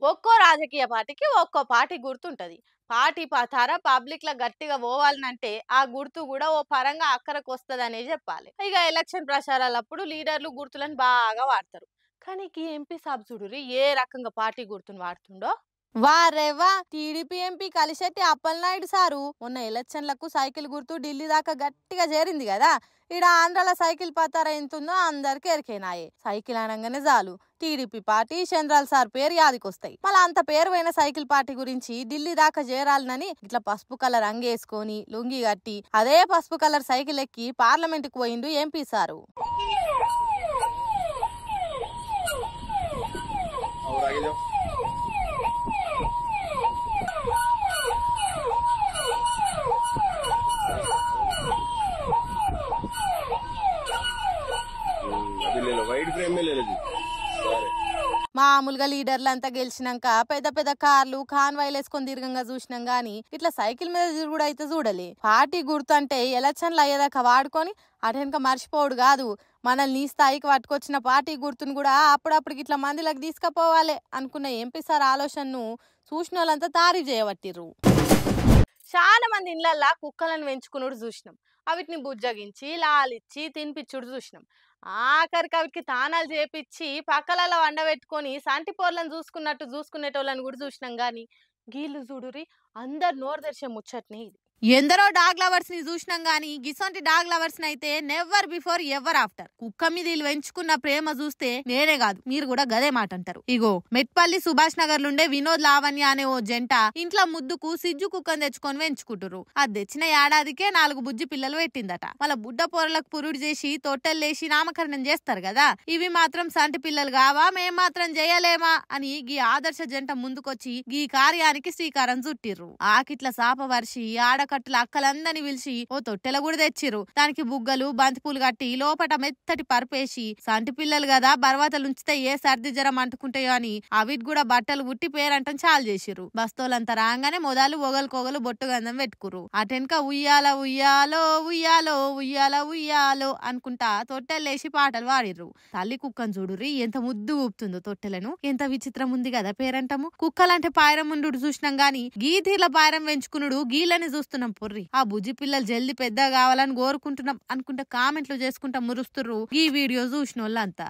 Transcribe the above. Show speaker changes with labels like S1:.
S1: ఒక్కో రాజకీయ పార్టీకి ఒక్కో పార్టీ గుర్తుంటది. పార్టీ తర పబ్లిక్‌ల గట్టిగా పోవాలనంటే ఆ గుర్తు గూడా ఓ పరంగా అక్కరకొస్తదనే జెప్పాలి. ఇగ ఎలక్షన్ ప్రచారాలప్పుడు లీడర్లు గుర్తులను బాగా వాడతారు. కానీ గీ ఎంపీ సాబ్ చూడుర్రి ఏ రకంగా పార్టీ గుర్తును వాడుతుండో. వారేవా టీడీపీ ఎంపీ కలిశెట్టి అప్పలనాయుడు సారు మొన్న ఎలక్షన్లకు సైకిల్ గుర్తు ఢిల్లీ దాకా గట్టిగా చేరింది కదా. ఈడ ఆంధ్రాల సైకిల్ పతార ఎంతుందో అందరికి ఎరికేనాయే. సైకిల్ అనగానే చాలు టీడీపీ పార్టీ చంద్రాల సార్ పేరు యాదికొస్తాయి. మళ్ళీ అంత పేరు పోయిన సైకిల్ పార్టీ గురించి ఢిల్లీ దాకా చేరాలని ఇట్లా పసుపు కలర్ అంగేసుకొని లుంగి కట్టి అదే పసుపు కలర్ సైకిల్ ఎక్కి పార్లమెంట్ కు పోయిండు ఎంపీ సారు. మామూలుగా లీడర్లు అంతా గెలిచినాక పెద్ద పెద్ద కార్లు కాన్వాయిలు వేసుకొని తిరగంగా చూసినాం గానీ ఇట్లా సైకిల్ మీద తిరుగుడు అయితే చూడలే. పార్టీ గుర్తు అంటే ఎలక్షన్లు అయ్యేదాకా వాడుకొని అటెనక మర్చిపోవుడు కాదు. మనల్ని ఈ స్థాయికి పట్టుకొచ్చిన పార్టీ గుర్తును కూడా అప్పుడప్పుడు ఇట్లా మందిలోకి తీసుకుపోవాలి అనుకున్న ఎంపీ సార్ ఆలోచనను చూసిన వాళ్ళంతా తారీఫ్ చేయబట్టిర్రు. చాలా మంది ఇళ్లల్లా కుక్కలను పెంచుకున్నాడు చూసినాం. అవిటిని బుజ్జగించి లాలిచ్చి తినిపించుడు చూసినాం. ఆఖరికి అవిటికి తానాలు చేపించి పక్కలలో వండబెట్టుకొని సంటి పోర్లను చూసుకున్నట్టు చూసుకునేటోళ్ళని కూడా చూసినాం. గాని గీళ్ళు చూడురి అందరు నోరు తెరిచే ముచ్చట్నే ఇది. ఎందరో డాగ్ లవర్స్ ని చూసినాం గానీ గిసొంటి డాగ్ లవర్స్ అయితే నెవర్ బిఫోర్ ఎవర్ ఆఫ్టర్. కుక్క మీద వీళ్ళు పెంచుకున్న ప్రేమ చూస్తే నేనే కాదు మీరు కూడా గదే మాట అంటారు. ఇగో మెట్పల్లి సుభాష్ నగర్ నుండే వినోద్ లావణ్య అనే ఓ జంట ఇంట్లో ముద్దుకు సిజ్జు కుక్కను తెచ్చుకొని పెంచుకుంటురు. అది తెచ్చిన ఏడాదికే 4 బుజ్జి పిల్లలు పెట్టిందట. వాళ్ళ బుడ్డ పొరలకు పురుడు చేసి తొట్టెల్లేసి నామకరణం చేస్తారు కదా. ఇవి మాత్రం సంటి పిల్లలు కావా మేం మాత్రం చేయలేమా అని గీ ఆదర్శ జంట ముందుకొచ్చి గీ కార్యానికి శ్రీకారం చుట్టిర్రు. ఆకిట్ల సాప వర్షి ఆడకట్టుల అక్కలందరినీ పిలిచి ఓ తొట్టెల కూడా తెచ్చిర్రు. దానికి బుగ్గలు బంతిపూలు కట్టి లోపట మెత్తటి పరుపేసి సంటి పిల్లలు కదా బర్వాతలు ఉంచితే ఏ సర్ది జ్వరం అంటుకుంటాయో అని అవిటి కూడా బట్టలు గుట్టి పేరంటం చాలు చేసిర్రు. బస్తోలంతా రాగానే మొదలు ఒగలుకోగలు బొట్టు గంధం పెట్టుకుర్రు. అటెనక ఉయ్యాల ఉయ్యాలో ఉయ్యాలో ఉయ్యాల ఉయ్యాలో అనుకుంటా తొట్టెలేసి పాటలు పాడిర్రు. తల్లి కుక్కను చూడుర్రి ఎంత ముద్దు ఊపుతుందో తొట్టెలను. ఎంత విచిత్రం ఉంది కదా పేరంటము. కుక్కలంటే పాయరం ఉండు చూసినాం గాని గీ తీర్ల పాయరం పెంచుకునుడు గీళ్ళని చూస్తున్నాం. పొర్రి ఆ బుజ్జి పిల్లలు జల్ది పెద్దగా కావాలని కోరుకుంటున్నాం అనుకుంటా కామెంట్లు చేసుకుంటా మురుస్తుర్రు ఈ వీడియో చూసిన వాళ్ళంతా.